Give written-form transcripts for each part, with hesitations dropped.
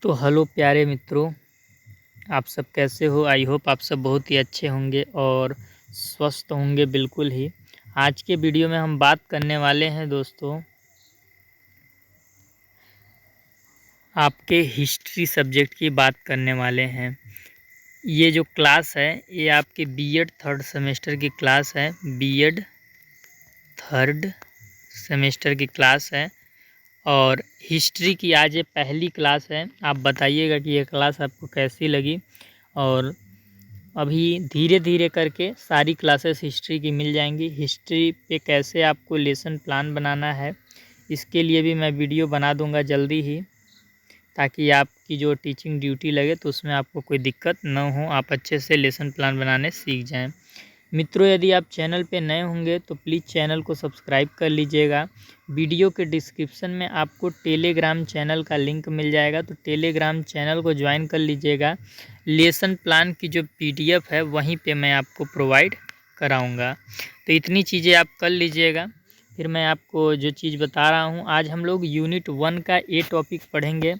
तो हेलो प्यारे मित्रों, आप सब कैसे हो। आई होप आप सब बहुत ही अच्छे होंगे और स्वस्थ होंगे बिल्कुल ही। आज के वीडियो में हम बात करने वाले हैं दोस्तों, आपके हिस्ट्री सब्जेक्ट की बात करने वाले हैं। ये जो क्लास है ये आपके बीएड थर्ड सेमेस्टर की क्लास है। बीएड थर्ड सेमेस्टर की क्लास है और हिस्ट्री की आज ये पहली क्लास है। आप बताइएगा कि ये क्लास आपको कैसी लगी। और अभी धीरे धीरे करके सारी क्लासेस हिस्ट्री की मिल जाएंगी। हिस्ट्री पे कैसे आपको लेसन प्लान बनाना है इसके लिए भी मैं वीडियो बना दूंगा जल्दी ही, ताकि आपकी जो टीचिंग ड्यूटी लगे तो उसमें आपको कोई दिक्कत न हो, आप अच्छे से लेसन प्लान बनाने सीख जाएं। मित्रों, यदि आप चैनल पे नए होंगे तो प्लीज़ चैनल को सब्सक्राइब कर लीजिएगा। वीडियो के डिस्क्रिप्शन में आपको टेलीग्राम चैनल का लिंक मिल जाएगा, तो टेलीग्राम चैनल को ज्वाइन कर लीजिएगा। लेसन प्लान की जो पीडीएफ है वहीं पे मैं आपको प्रोवाइड कराऊंगा, तो इतनी चीज़ें आप कर लीजिएगा। फिर मैं आपको जो चीज़ बता रहा हूँ, आज हम लोग यूनिट 1 का ए टॉपिक पढ़ेंगे।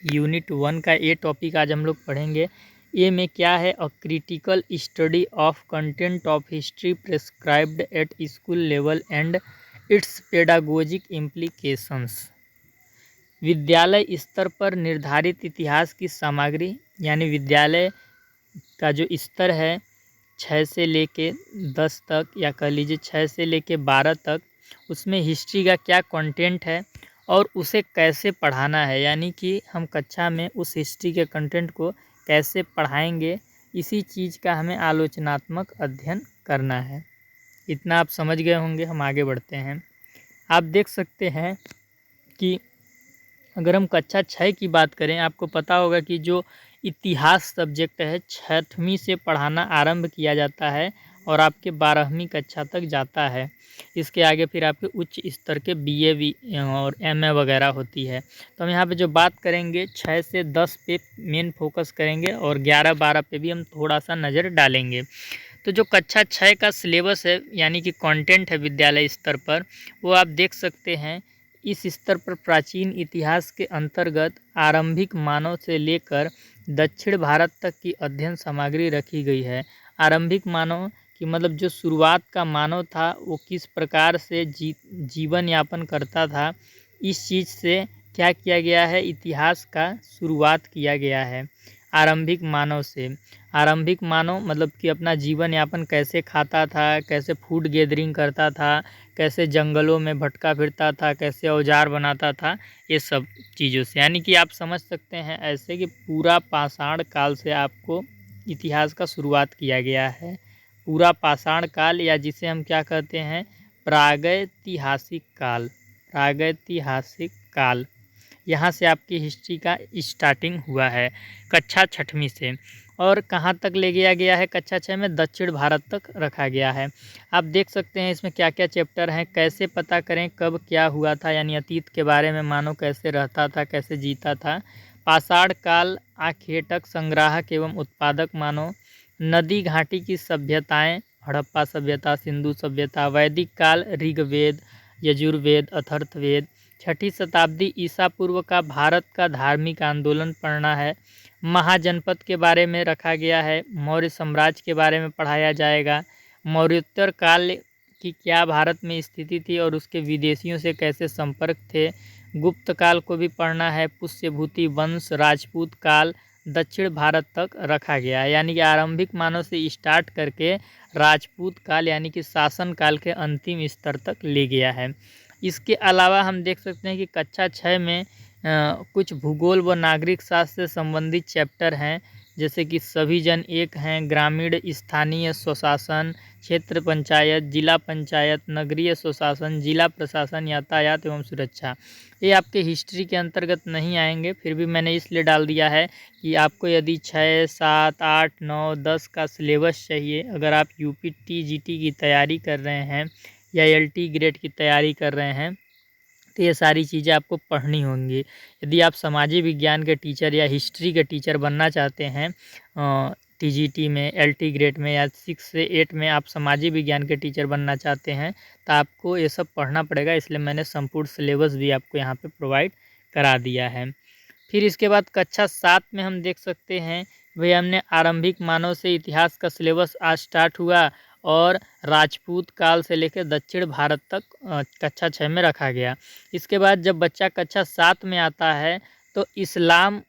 यूनिट 1 का ए टॉपिक आज हम लोग पढ़ेंगे। ए में क्या है, a critical study of content of history prescribed at school level and its pedagogic implications. विद्यालय स्तर पर निर्धारित इतिहास की सामग्री, यानी विद्यालय का जो स्तर है 6 से लेके 10 तक, या कह लीजिए 6 से लेके 12 तक, उसमें हिस्ट्री का क्या कंटेंट है और उसे कैसे पढ़ाना है, यानी कि हम कक्षा में उस हिस्ट्री के कंटेंट को कैसे पढ़ाएंगे, इसी चीज़ का हमें आलोचनात्मक अध्ययन करना है। इतना आप समझ गए होंगे। हम आगे बढ़ते हैं। आप देख सकते हैं कि अगर हम कक्षा 6 की बात करें, आपको पता होगा कि जो इतिहास सब्जेक्ट है 6वीं से पढ़ाना आरंभ किया जाता है और आपके 12वीं कक्षा तक जाता है। इसके आगे फिर आपके उच्च स्तर के बीए और एमए वगैरह होती है। तो हम यहाँ पे जो बात करेंगे 6 से 10 पे मेन फोकस करेंगे और 11-12 पे भी हम थोड़ा सा नज़र डालेंगे। तो जो कक्षा 6 का सिलेबस है, यानी कि कंटेंट है विद्यालय स्तर पर, वो आप देख सकते हैं। इस स्तर पर प्राचीन इतिहास के अंतर्गत आरंभिक मानव से लेकर दक्षिण भारत तक की अध्ययन सामग्री रखी गई है। आरंभिक मानव कि मतलब जो शुरुआत का मानव था वो किस प्रकार से जीवन यापन करता था, इस चीज़ से क्या किया गया है, इतिहास का शुरुआत किया गया है आरंभिक मानव से। आरंभिक मानव मतलब कि अपना जीवन यापन कैसे खाता था, कैसे फूड गैदरिंग करता था, कैसे जंगलों में भटका फिरता था, कैसे औजार बनाता था, ये सब चीज़ों से। यानी कि आप समझ सकते हैं ऐसे कि पूरा पाषाण काल से आपको इतिहास का शुरुआत किया गया है। पूरा पाषाण काल, या जिसे हम क्या कहते हैं, प्रागैतिहासिक काल। प्रागैतिहासिक काल, यहाँ से आपकी हिस्ट्री का स्टार्टिंग हुआ है कक्षा 6वीं से। और कहाँ तक ले गया गया है कक्षा 6 में, दक्षिण भारत तक रखा गया है। आप देख सकते हैं इसमें क्या क्या चैप्टर हैं। कैसे पता करें कब क्या हुआ था, यानी अतीत के बारे में, मानव कैसे रहता था, कैसे जीता था। पाषाण काल, आखेटक संग्राहक एवं उत्पादक मानव। नदी घाटी की सभ्यताएं, हड़प्पा सभ्यता, सिंधु सभ्यता। वैदिक काल, ऋग्वेद, यजुर्वेद, अथर्ववेद। 6ठी शताब्दी ईसा पूर्व का भारत का धार्मिक आंदोलन पढ़ना है। महाजनपद के बारे में रखा गया है। मौर्य साम्राज्य के बारे में पढ़ाया जाएगा। मौर्योत्तर काल की क्या भारत में स्थिति थी और उसके विदेशियों से कैसे संपर्क थे। गुप्त काल को भी पढ़ना है। पुष्यभूति वंश, राजपूत काल, दक्षिण भारत तक रखा गया है। यानी कि आरंभिक मानव से स्टार्ट करके राजपूत काल यानी कि शासन काल के अंतिम स्तर तक ले गया है। इसके अलावा हम देख सकते हैं कि कक्षा 6 में कुछ भूगोल व नागरिक शास्त्र से संबंधित चैप्टर हैं, जैसे कि सभी जन एक हैं, ग्रामीण स्थानीय स्वशासन, क्षेत्र पंचायत, जिला पंचायत, नगरीय स्वशासन, जिला प्रशासन, यातायात एवं सुरक्षा। ये आपके हिस्ट्री के अंतर्गत नहीं आएंगे, फिर भी मैंने इसलिए डाल दिया है कि आपको यदि 6, 7, 8, 9, 10 का सिलेबस चाहिए, अगर आप यूपी टीजीटी की तैयारी कर रहे हैं या एलटी ग्रेड की तैयारी कर रहे हैं, तो ये सारी चीज़ें आपको पढ़नी होंगी। यदि आप सामाजिक विज्ञान के टीचर या हिस्ट्री के टीचर बनना चाहते हैं टीजीटी में, एलटी ग्रेड में, या 6 से 8 में आप सामाजिक विज्ञान के टीचर बनना चाहते हैं, तो आपको ये सब पढ़ना पड़ेगा। इसलिए मैंने संपूर्ण सिलेबस भी आपको यहाँ पे प्रोवाइड करा दिया है। फिर इसके बाद कक्षा 7 में हम देख सकते हैं भैया हमने आरंभिक मानव से इतिहास का सिलेबस आज स्टार्ट हुआ और राजपूत काल से लेकर दक्षिण भारत तक कक्षा 6 में रखा गया। इसके बाद जब बच्चा कक्षा 7 में आता है तो इस्लाम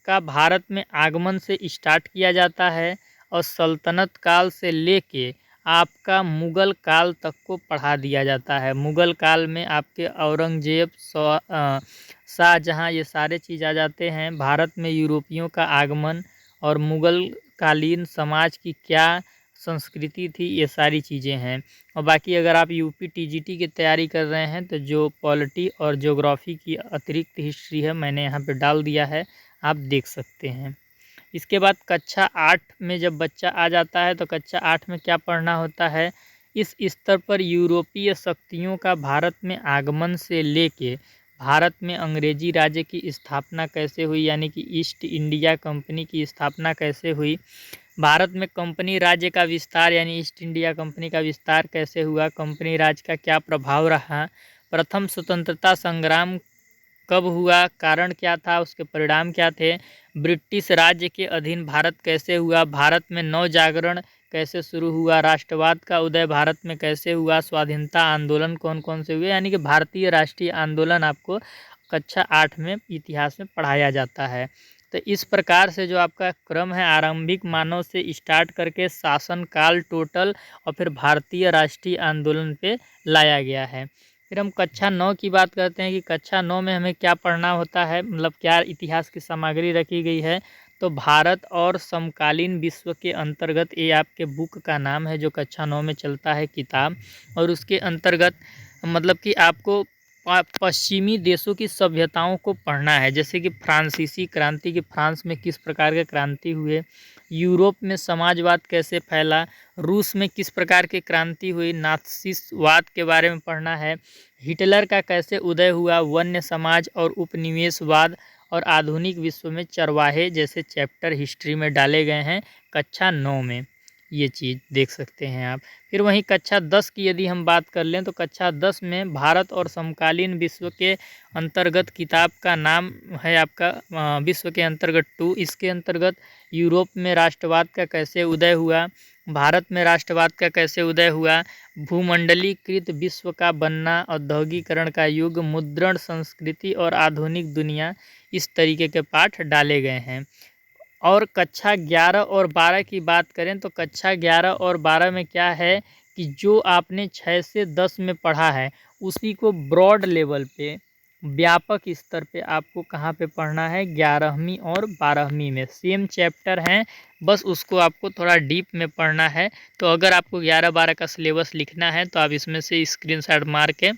का भारत में आगमन से स्टार्ट किया जाता है और सल्तनत काल से लेके आपका मुग़ल काल तक को पढ़ा दिया जाता है। मुग़ल काल में आपके औरंगज़ेब, शाहजहाँ ये सारे चीज़ आ जाते हैं। भारत में यूरोपियों का आगमन और मुग़ल कालीन समाज की क्या संस्कृति थी, ये सारी चीज़ें हैं। और बाकी अगर आप यूपी टीजीटी की तैयारी कर रहे हैं तो जो पॉलिटी और ज्योग्राफी की अतिरिक्त हिस्ट्री है मैंने यहाँ पे डाल दिया है, आप देख सकते हैं। इसके बाद कक्षा 8 में जब बच्चा आ जाता है तो कक्षा 8 में क्या पढ़ना होता है, इस स्तर पर यूरोपीय शक्तियों का भारत में आगमन से लेके भारत में अंग्रेजी राज्य की स्थापना कैसे हुई, यानी कि ईस्ट इंडिया कंपनी की स्थापना कैसे हुई, भारत में कंपनी राज्य का विस्तार यानी ईस्ट इंडिया कंपनी का विस्तार कैसे हुआ, कंपनी राज का क्या प्रभाव रहा, प्रथम स्वतंत्रता संग्राम कब हुआ, कारण क्या था, उसके परिणाम क्या थे, ब्रिटिश राज्य के अधीन भारत कैसे हुआ, भारत में नव जागरण कैसे शुरू हुआ, राष्ट्रवाद का उदय भारत में कैसे हुआ, स्वाधीनता आंदोलन कौन कौन से हुए, यानी कि भारतीय राष्ट्रीय आंदोलन आपको कक्षा 8 में इतिहास में पढ़ाया जाता है। तो इस प्रकार से जो आपका क्रम है आरंभिक मानव से स्टार्ट करके शासनकाल टोटल और फिर भारतीय राष्ट्रीय आंदोलन पे लाया गया है। फिर हम कक्षा 9 की बात करते हैं कि कक्षा 9 में हमें क्या पढ़ना होता है, मतलब क्या इतिहास की सामग्री रखी गई है। तो भारत और समकालीन विश्व के अंतर्गत ये आपके बुक का नाम है जो कक्षा 9 में चलता है किताब, और उसके अंतर्गत मतलब कि आपको पश्चिमी देशों की सभ्यताओं को पढ़ना है, जैसे कि फ्रांसीसी क्रांति की फ्रांस में किस प्रकार के क्रांति हुए, यूरोप में समाजवाद कैसे फैला, रूस में किस प्रकार की क्रांति हुई, नाथसीवाद के बारे में पढ़ना है, हिटलर का कैसे उदय हुआ, वन्य समाज और उपनिवेशवाद और आधुनिक विश्व में चरवाहे जैसे चैप्टर हिस्ट्री में डाले गए हैं कक्षा 9 में, ये चीज़ देख सकते हैं आप। फिर वहीं कक्षा 10 की यदि हम बात कर लें तो कक्षा 10 में भारत और समकालीन विश्व के अंतर्गत किताब का नाम है आपका विश्व के अंतर्गत 2। इसके अंतर्गत यूरोप में राष्ट्रवाद का कैसे उदय हुआ, भारत में राष्ट्रवाद का कैसे उदय हुआ, भूमंडलीकृत विश्व का बनना, औद्योगिकरण का युग, मुद्रण संस्कृति और आधुनिक दुनिया, इस तरीके के पाठ डाले गए हैं। और कक्षा 11 और 12 की बात करें तो कक्षा 11 और 12 में क्या है कि जो आपने 6 से 10 में पढ़ा है उसी को ब्रॉड लेवल पे व्यापक स्तर पे आपको कहाँ पे पढ़ना है, 11वीं और 12वीं में सेम चैप्टर हैं, बस उसको आपको थोड़ा डीप में पढ़ना है। तो अगर आपको 11-12 का सिलेबस लिखना है तो आप इसमें से स्क्रीनशॉट मार के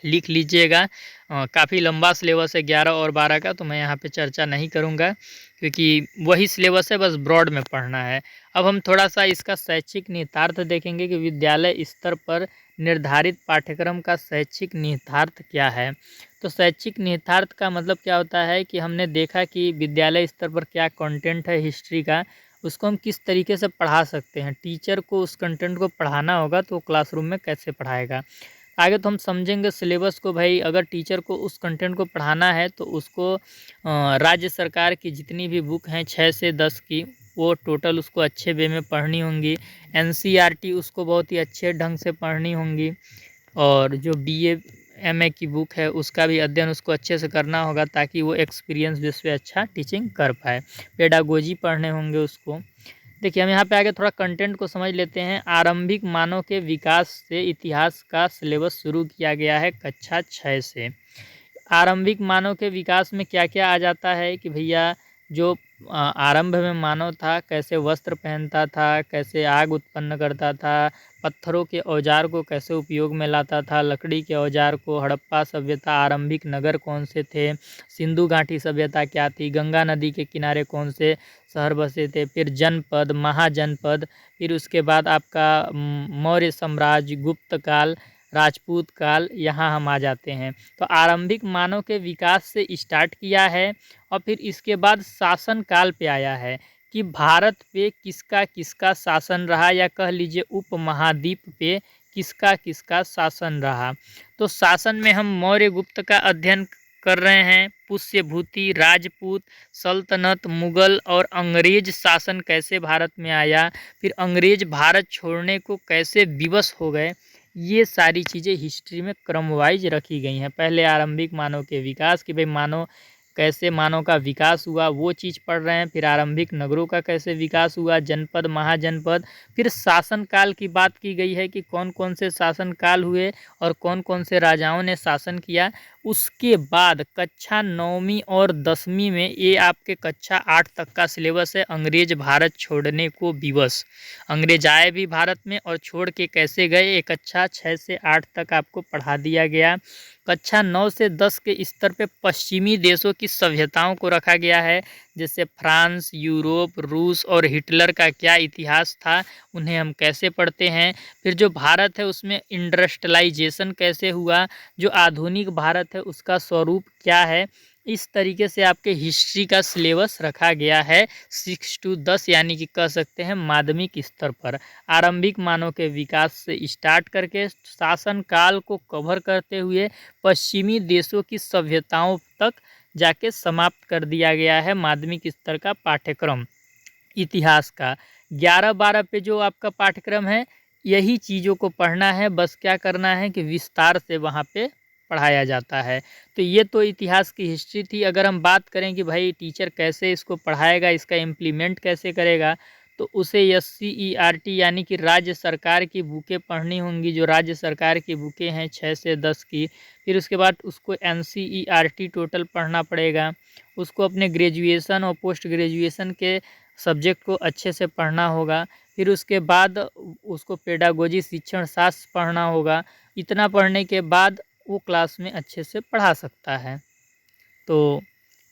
लिख लीजिएगा। काफ़ी लंबा सिलेबस है 11 और 12 का, तो मैं यहाँ पे चर्चा नहीं करूँगा क्योंकि वही सिलेबस है, बस ब्रॉड में पढ़ना है। अब हम थोड़ा सा इसका शैक्षिक निहितार्थ देखेंगे कि विद्यालय स्तर पर निर्धारित पाठ्यक्रम का शैक्षिक निहितार्थ क्या है। तो शैक्षिक निहितार्थ का मतलब क्या होता है कि हमने देखा कि विद्यालय स्तर पर क्या कंटेंट है हिस्ट्री का, उसको हम किस तरीके से पढ़ा सकते हैं। टीचर को उस कंटेंट को पढ़ाना होगा तो क्लासरूम में कैसे पढ़ाएगा। आगे तो हम समझेंगे सिलेबस को। भाई अगर टीचर को उस कंटेंट को पढ़ाना है तो उसको राज्य सरकार की जितनी भी बुक हैं 6 से 10 की, वो टोटल उसको अच्छे वे में पढ़नी होंगी। एनसीईआरटी उसको बहुत ही अच्छे ढंग से पढ़नी होंगी, और जो बीए एमए की बुक है उसका भी अध्ययन उसको अच्छे से करना होगा ताकि वो एक्सपीरियंस बेस पे अच्छा टीचिंग कर पाए। पेडागोजी पढ़ने होंगे उसको। देखिए हम यहाँ पे आगे थोड़ा कंटेंट को समझ लेते हैं। आरंभिक मानव के विकास से इतिहास का सिलेबस शुरू किया गया है कक्षा 6 से। आरंभिक मानव के विकास में क्या क्या आ जाता है कि भैया जो आरंभ में मानव था कैसे वस्त्र पहनता था, कैसे आग उत्पन्न करता था, पत्थरों के औजार को कैसे उपयोग में लाता था, लकड़ी के औजार को, हड़प्पा सभ्यता, आरंभिक नगर कौन से थे, सिंधु घाटी सभ्यता क्या थी, गंगा नदी के किनारे कौन से शहर बसे थे, फिर जनपद, महाजनपद, फिर उसके बाद आपका मौर्य साम्राज्य, गुप्त काल, राजपूत काल, यहाँ हम आ जाते हैं। तो आरंभिक मानव के विकास से स्टार्ट किया है और फिर इसके बाद शासन काल पे आया है कि भारत पे किसका किसका शासन रहा, या कह लीजिए उपमहाद्वीप पे किसका किसका शासन रहा। तो शासन में हम मौर्य गुप्त का अध्ययन कर रहे हैं। पुष्यभूति, राजपूत सल्तनत, मुगल और अंग्रेज शासन कैसे भारत में आया, फिर अंग्रेज भारत छोड़ने को कैसे विवश हो गए, ये सारी चीज़ें हिस्ट्री में क्रम वाइज रखी गई हैं। पहले आरंभिक मानव के विकास कि भाई मानव कैसे मानव का विकास हुआ वो चीज़ पढ़ रहे हैं। फिर आरंभिक नगरों का कैसे विकास हुआ, जनपद, महाजनपद। फिर शासन काल की बात की गई है कि कौन कौन से शासन काल हुए और कौन कौन से राजाओं ने शासन किया। उसके बाद कक्षा 9वीं और 10वीं में, ये आपके कक्षा 8 तक का सिलेबस है, अंग्रेज भारत छोड़ने को विवश। अंग्रेज आए भी भारत में और छोड़ के कैसे गए, ये कक्षा 6 से 8 तक आपको पढ़ा दिया गया। कक्षा 9 से 10 के स्तर पे पश्चिमी देशों की सभ्यताओं को रखा गया है, जैसे फ्रांस, यूरोप, रूस और हिटलर का क्या इतिहास था, उन्हें हम कैसे पढ़ते हैं। फिर जो भारत है उसमें इंडस्ट्रियलाइजेशन कैसे हुआ, जो आधुनिक भारत है उसका स्वरूप क्या है। इस तरीके से आपके हिस्ट्री का सिलेबस रखा गया है 6 to 10, यानी कि कह सकते हैं माध्यमिक स्तर पर। आरंभिक मानव के विकास से स्टार्ट करके शासन काल को कवर करते हुए पश्चिमी देशों की सभ्यताओं तक जाके समाप्त कर दिया गया है माध्यमिक स्तर का पाठ्यक्रम इतिहास का। 11-12 पे जो आपका पाठ्यक्रम है, यही चीज़ों को पढ़ना है, बस क्या करना है कि विस्तार से वहाँ पे पढ़ाया जाता है। तो ये तो इतिहास की हिस्ट्री थी। अगर हम बात करें कि भाई टीचर कैसे इसको पढ़ाएगा, इसका इम्प्लीमेंट कैसे करेगा, तो उसे SCERT यानी कि राज्य सरकार की बुकें पढ़नी होंगी, जो राज्य सरकार की बुकें हैं 6 से 10 की। फिर उसके बाद उसको NCERT टोटल पढ़ना पड़ेगा। उसको अपने ग्रेजुएशन और पोस्ट ग्रेजुएशन के सब्जेक्ट को अच्छे से पढ़ना होगा। फिर उसके बाद उसको पेडागोजी शिक्षण शास्त्र पढ़ना होगा। इतना पढ़ने के बाद वो क्लास में अच्छे से पढ़ा सकता है। तो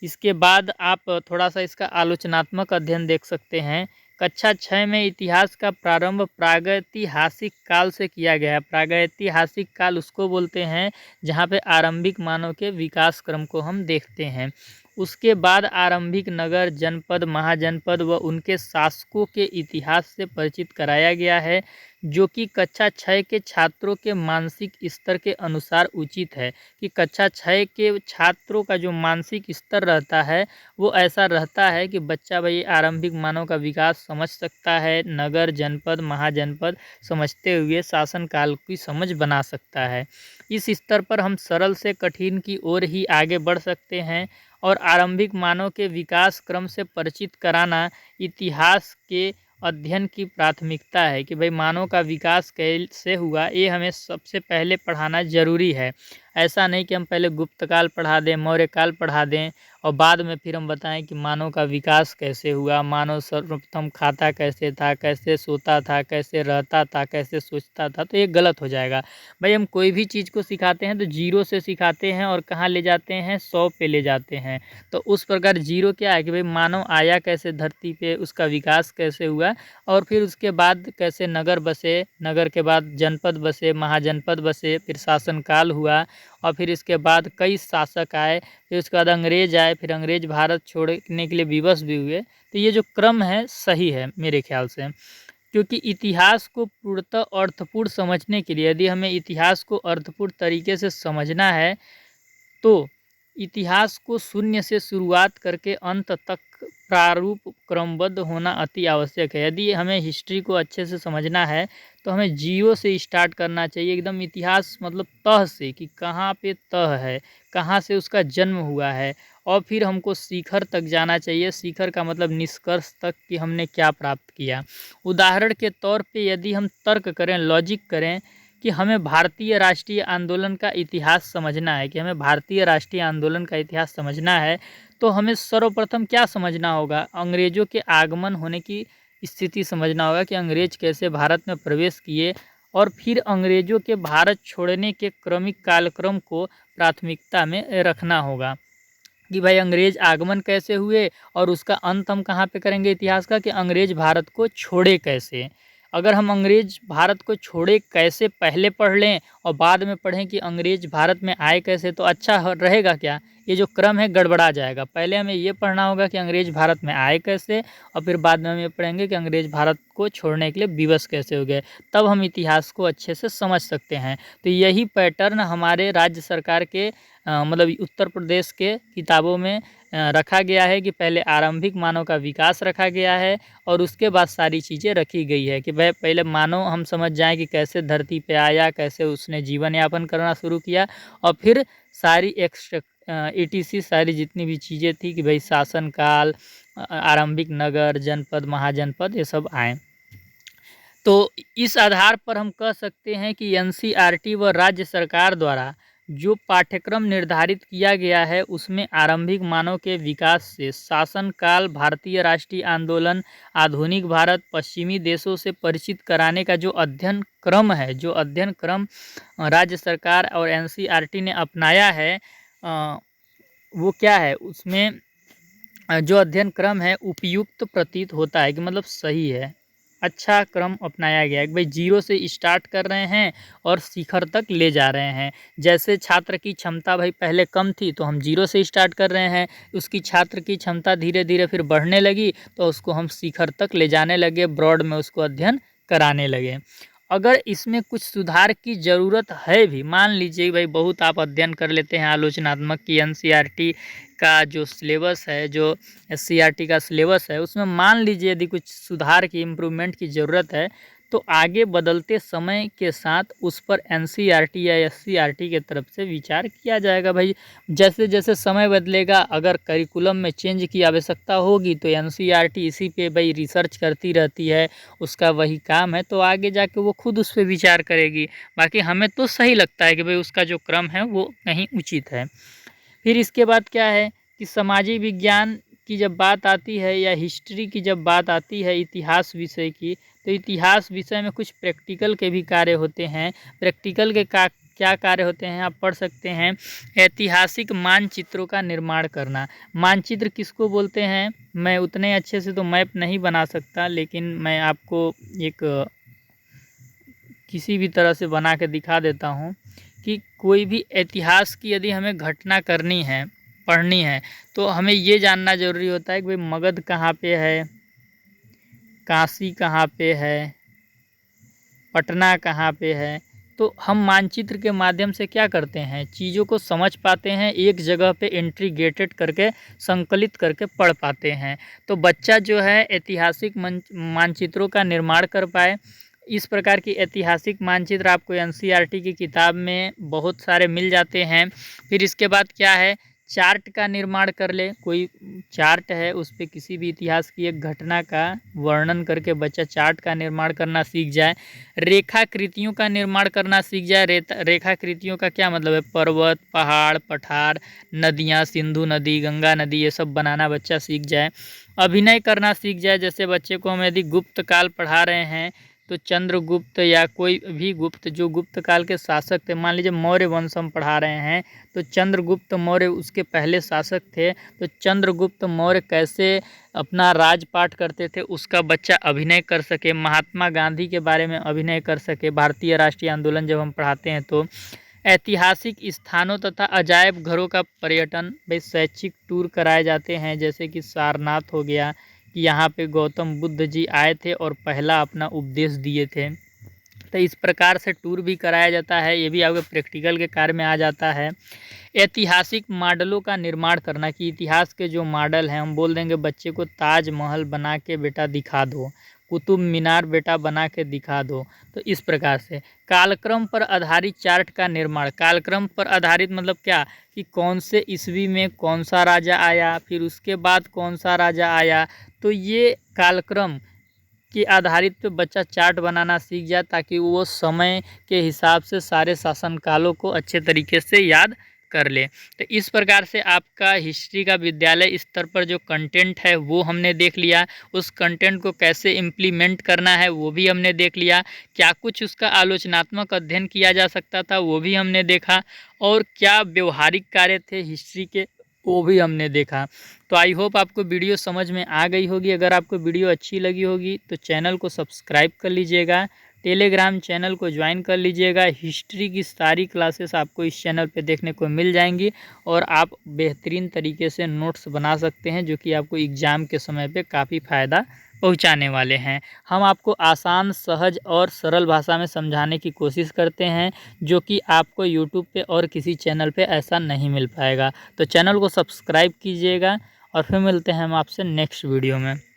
इसके बाद आप थोड़ा सा इसका आलोचनात्मक अध्ययन देख सकते हैं। कक्षा 6 में इतिहास का प्रारंभ प्रागैतिहासिक काल से किया गया है। प्रागैतिहासिक काल उसको बोलते हैं जहाँ पे आरंभिक मानव के विकास क्रम को हम देखते हैं। उसके बाद आरंभिक नगर, जनपद, महाजनपद व उनके शासकों के इतिहास से परिचित कराया गया है, जो कि कक्षा 6 के छात्रों के मानसिक स्तर के अनुसार उचित है। कि कक्षा 6 के छात्रों का जो मानसिक स्तर रहता है वो ऐसा रहता है कि बच्चा भाई आरंभिक मानव का विकास समझ सकता है, नगर, जनपद, महाजनपद समझते हुए शासन काल की समझ बना सकता है। इस स्तर पर हम सरल से कठिन की ओर ही आगे बढ़ सकते हैं। और आरंभिक मानव के विकास क्रम से परिचित कराना इतिहास के अध्ययन की प्राथमिकता है। कि भाई मानव का विकास कैसे हुआ, ये हमें सबसे पहले पढ़ाना ज़रूरी है। ऐसा नहीं कि हम पहले गुप्त काल पढ़ा दें, मौर्य काल पढ़ा दें और बाद में फिर हम बताएं कि मानव का विकास कैसे हुआ, मानव सर्वप्रथम खाता कैसे था, कैसे सोता था, कैसे रहता था, कैसे सोचता था, तो ये गलत हो जाएगा। भाई हम कोई भी चीज़ को सिखाते हैं तो जीरो से सिखाते हैं और कहाँ ले जाते हैं, 100 पे ले जाते हैं। तो उस प्रकार जीरो क्या है कि भाई मानव आया कैसे धरती पे, उसका विकास कैसे हुआ और फिर उसके बाद कैसे नगर बसे, नगर के बाद जनपद बसे, महाजनपद बसे, फिर शासन काल हुआ और फिर इसके बाद कई शासक आए, फिर उसके बाद अंग्रेज आए, फिर अंग्रेज भारत छोड़ने के लिए विवश भी हुए। तो ये जो क्रम है सही है मेरे ख्याल से। क्योंकि इतिहास को पूर्णतः अर्थपूर्ण समझने के लिए, यदि हमें इतिहास को अर्थपूर्ण तरीके से समझना है तो इतिहास को शून्य से शुरुआत करके अंत तक प्रारूप क्रमबद्ध होना अति आवश्यक है। यदि हमें हिस्ट्री को अच्छे से समझना है तो हमें जीरो से स्टार्ट करना चाहिए, एकदम इतिहास मतलब तह से, कि कहाँ पे तह है, कहाँ से उसका जन्म हुआ है, और फिर हमको शिखर तक जाना चाहिए। शिखर का मतलब निष्कर्ष तक कि हमने क्या प्राप्त किया। उदाहरण के तौर पे यदि हम तर्क करें, लॉजिक करें कि हमें भारतीय राष्ट्रीय आंदोलन का इतिहास समझना है, कि हमें भारतीय राष्ट्रीय आंदोलन का इतिहास समझना है, तो हमें सर्वप्रथम क्या समझना होगा, अंग्रेज़ों के आगमन होने की स्थिति समझना होगा कि अंग्रेज कैसे भारत में प्रवेश किए, और फिर अंग्रेज़ों के भारत छोड़ने के क्रमिक कालक्रम को प्राथमिकता में रखना होगा। कि भाई अंग्रेज आगमन कैसे हुए और उसका अंत हम कहाँ पे करेंगे इतिहास का, कि अंग्रेज भारत को छोड़े कैसे। अगर हम अंग्रेज भारत को छोड़े कैसे पहले पढ़ लें और बाद में पढ़ें कि अंग्रेज भारत में आए कैसे, तो अच्छा रहेगा क्या। ये जो क्रम है गड़बड़ा जाएगा। पहले हमें ये पढ़ना होगा कि अंग्रेज भारत में आए कैसे, और फिर बाद में हम ये पढ़ेंगे कि अंग्रेज भारत को छोड़ने के लिए विवश कैसे हो गए। तब हम इतिहास को अच्छे से समझ सकते हैं। तो यही पैटर्न हमारे राज्य सरकार के मतलब उत्तर प्रदेश के किताबों में रखा गया है कि पहले आरंभिक मानव का विकास रखा गया है और उसके बाद सारी चीज़ें रखी गई है कि भाई पहले मानव हम समझ जाएं कि कैसे धरती पे आया, कैसे उसने जीवन यापन करना शुरू किया, और फिर सारी ETC सारी जितनी भी चीज़ें थी कि भाई शासन काल, आरंभिक नगर, जनपद, महाजनपद, ये सब आए। तो इस आधार पर हम कह सकते हैं कि NCERT व राज्य सरकार द्वारा जो पाठ्यक्रम निर्धारित किया गया है उसमें आरंभिक मानव के विकास से शासन काल, भारतीय राष्ट्रीय आंदोलन, आधुनिक भारत, पश्चिमी देशों से परिचित कराने का जो अध्ययन क्रम है, जो अध्ययन क्रम राज्य सरकार और NCERT ने अपनाया है, वो क्या है, उसमें जो अध्ययन क्रम है उपयुक्त प्रतीत होता है कि मतलब सही है, अच्छा क्रम अपनाया गया है कि भाई जीरो से स्टार्ट कर रहे हैं और शिखर तक ले जा रहे हैं। जैसे छात्र की क्षमता भाई पहले कम थी तो हम जीरो से स्टार्ट कर रहे हैं, उसकी छात्र की क्षमता धीरे धीरे फिर बढ़ने लगी तो उसको हम शिखर तक ले जाने लगे, ब्रॉड में उसको अध्ययन कराने लगे। अगर इसमें कुछ सुधार की ज़रूरत है भी, मान लीजिए भाई बहुत आप अध्ययन कर लेते हैं आलोचनात्मक की NCERT का जो सिलेबस है, जो SCERT का सिलेबस है, उसमें मान लीजिए यदि कुछ सुधार की, इम्प्रूवमेंट की ज़रूरत है तो आगे बदलते समय के साथ उस पर NCERT या SCERT के तरफ से विचार किया जाएगा। भाई जैसे जैसे समय बदलेगा, अगर करिकुलम में चेंज की आवश्यकता होगी तो NCERT इसी पे भाई रिसर्च करती रहती है, उसका वही काम है, तो आगे जाके वो खुद उस पर विचार करेगी। बाकी हमें तो सही लगता है कि भाई उसका जो क्रम है वो कहीं उचित है। फिर इसके बाद क्या है कि समाजी विज्ञान की जब बात आती है या हिस्ट्री की जब बात आती है, इतिहास विषय की, तो इतिहास विषय में कुछ प्रैक्टिकल के भी कार्य होते हैं। प्रैक्टिकल के क्या कार्य होते हैं आप पढ़ सकते हैं। ऐतिहासिक मानचित्रों का निर्माण करना। मानचित्र किसको बोलते हैं, मैं उतने अच्छे से तो मैप नहीं बना सकता, लेकिन मैं आपको एक किसी भी तरह से बना के दिखा देता हूँ कि कोई भी इतिहास की यदि हमें घटना करनी है, पढ़नी है, तो हमें ये जानना ज़रूरी होता है कि भाई मगध कहाँ पे है, काशी कहाँ पे है, पटना कहाँ पे है। तो हम मानचित्र के माध्यम से क्या करते हैं, चीज़ों को समझ पाते हैं, एक जगह पे इंटीग्रेटेड करके, संकलित करके पढ़ पाते हैं। तो बच्चा जो है ऐतिहासिक मानचित्रों का निर्माण कर पाए। इस प्रकार की ऐतिहासिक मानचित्र आपको NCERT की किताब में बहुत सारे मिल जाते हैं। फिर इसके बाद क्या है, चार्ट का निर्माण कर ले। कोई चार्ट है उस पर किसी भी इतिहास की एक घटना का वर्णन करके बच्चा चार्ट का निर्माण करना सीख जाए। रेखाकृतियों का निर्माण करना सीख जाए। रेखाकृतियों का क्या मतलब है, पर्वत, पहाड़, पठार, नदियाँ, सिंधु नदी, गंगा नदी, ये सब बनाना बच्चा सीख जाए। अभिनय करना सीख जाए। जैसे बच्चे को हम यदि गुप्त काल पढ़ा रहे हैं तो चंद्रगुप्त या कोई भी गुप्त, जो गुप्त काल के शासक थे, मान लीजिए मौर्य वंश हम पढ़ा रहे हैं तो चंद्रगुप्त मौर्य उसके पहले शासक थे, तो चंद्रगुप्त मौर्य कैसे अपना राजपाट करते थे उसका बच्चा अभिनय कर सके। महात्मा गांधी के बारे में अभिनय कर सके। भारतीय राष्ट्रीय आंदोलन जब हम पढ़ाते हैं तो ऐतिहासिक स्थानों तथा अजायब घरों का पर्यटन, भाई शैक्षिक टूर कराए जाते हैं। जैसे कि सारनाथ हो गया कि यहाँ पे गौतम बुद्ध जी आए थे और पहला अपना उपदेश दिए थे, तो इस प्रकार से टूर भी कराया जाता है। ये भी आपके प्रैक्टिकल के कार्य में आ जाता है। ऐतिहासिक मॉडलों का निर्माण करना कि इतिहास के जो मॉडल हैं, हम बोल देंगे बच्चे को ताजमहल बना के बेटा दिखा दो, कुतुब मीनार बेटा बना के दिखा दो। तो इस प्रकार से कालक्रम पर आधारित चार्ट का निर्माण। कालक्रम पर आधारित मतलब क्या कि कौन से ईस्वी में कौन सा राजा आया, फिर उसके बाद कौन सा राजा आया, तो ये कालक्रम के आधारित पे बच्चा चार्ट बनाना सीख जाए ताकि वो समय के हिसाब से सारे शासनकालों को अच्छे तरीके से याद कर ले। तो इस प्रकार से आपका हिस्ट्री का विद्यालय स्तर पर जो कंटेंट है वो हमने देख लिया। उस कंटेंट को कैसे इम्प्लीमेंट करना है वो भी हमने देख लिया। क्या कुछ उसका आलोचनात्मक अध्ययन किया जा सकता था वो भी हमने देखा, और क्या व्यवहारिक कार्य थे हिस्ट्री के वो भी हमने देखा। तो आई होप आपको वीडियो समझ में आ गई होगी। अगर आपको वीडियो अच्छी लगी होगी तो चैनल को सब्सक्राइब कर लीजिएगा, टेलीग्राम चैनल को ज्वाइन कर लीजिएगा। हिस्ट्री की सारी क्लासेस आपको इस चैनल पे देखने को मिल जाएंगी और आप बेहतरीन तरीके से नोट्स बना सकते हैं जो कि आपको एग्ज़ाम के समय पे काफ़ी फ़ायदा पहुंचाने वाले हैं। हम आपको आसान, सहज और सरल भाषा में समझाने की कोशिश करते हैं, जो कि आपको यूट्यूब पे और किसी चैनल पे ऐसा नहीं मिल पाएगा। तो चैनल को सब्सक्राइब कीजिएगा और फिर मिलते हैं हम आपसे नेक्स्ट वीडियो में।